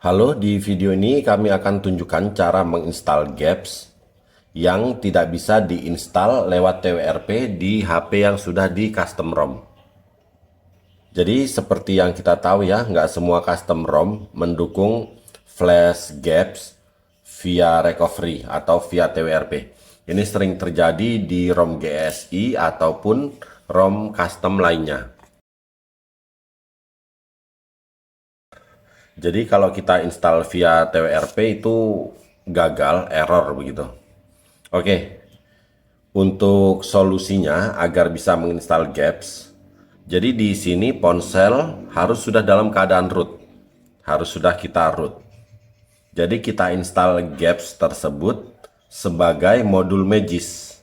Halo, di video ini kami akan tunjukkan cara menginstal Gaps yang tidak bisa diinstal lewat TWRP di HP yang sudah di custom ROM. Jadi seperti yang kita tahu ya, nggak semua custom ROM mendukung flash Gaps via recovery atau via TWRP. Ini sering terjadi di ROM GSI ataupun ROM custom lainnya. Jadi kalau kita install via TWRP itu gagal, error begitu. Oke, untuk solusinya agar bisa menginstal Gaps, jadi di sini ponsel harus sudah dalam keadaan root, harus sudah kita root. Jadi kita install Gaps tersebut sebagai modul Magis,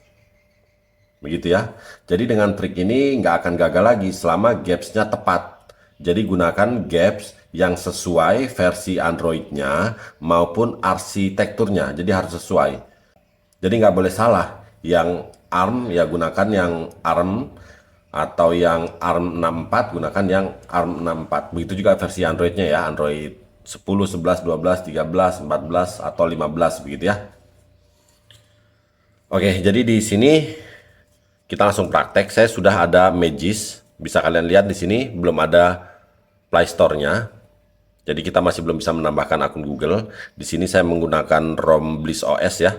begitu ya. Jadi dengan trik ini nggak akan gagal lagi selama Gapsnya tepat. Jadi gunakan Gaps yang sesuai versi Androidnya maupun arsitekturnya, jadi harus sesuai. Jadi nggak boleh salah. Yang ARM ya gunakan yang ARM, atau yang ARM 64 gunakan yang ARM 64. Begitu juga versi Androidnya ya, Android 10, 11, 12, 13, 14 atau 15 begitu ya. Oke, jadi di sini kita langsung praktek. Saya sudah ada Magis, bisa kalian lihat di sini belum ada Play Store-nya. Jadi kita masih belum bisa menambahkan akun Google. Di sini saya menggunakan ROM Bliss OS ya,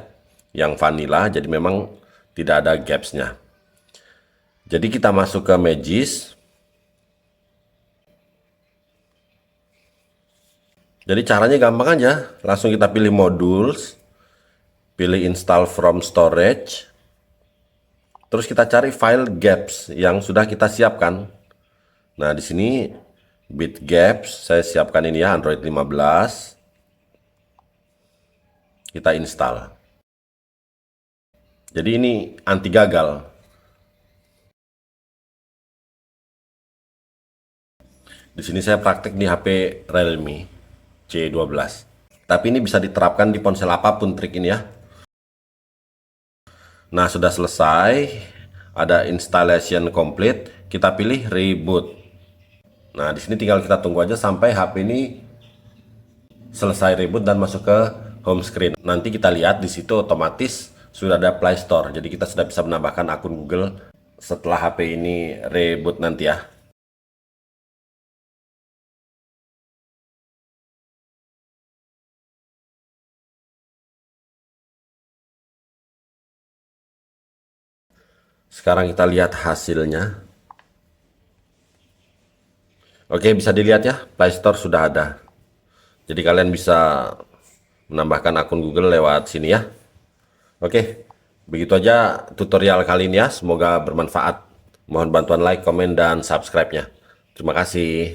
yang vanilla, jadi memang tidak ada Gaps-nya. Jadi kita masuk ke Magis. Jadi caranya gampang aja, langsung kita pilih Modules, pilih Install from Storage, terus kita cari file Gaps yang sudah kita siapkan. Nah di sini BitGaps saya siapkan ini ya, Android 15. Kita install. Jadi ini anti gagal. Di sini saya praktek di HP Realme C12. Tapi ini bisa diterapkan di ponsel apapun trik ini ya. Nah, sudah selesai. Ada installation complete. Kita pilih reboot. Nah, di sini tinggal kita tunggu aja sampai HP ini selesai reboot dan masuk ke home screen. Nanti kita lihat di situ otomatis sudah ada Play Store. Jadi kita sudah bisa menambahkan akun Google setelah HP ini reboot nanti ya. Sekarang kita lihat hasilnya. Oke, bisa dilihat ya, Play Store sudah ada. Jadi kalian bisa menambahkan akun Google lewat sini ya. Oke, begitu aja tutorial kali ini ya. Semoga bermanfaat. Mohon bantuan like, komen, dan subscribe-nya. Terima kasih.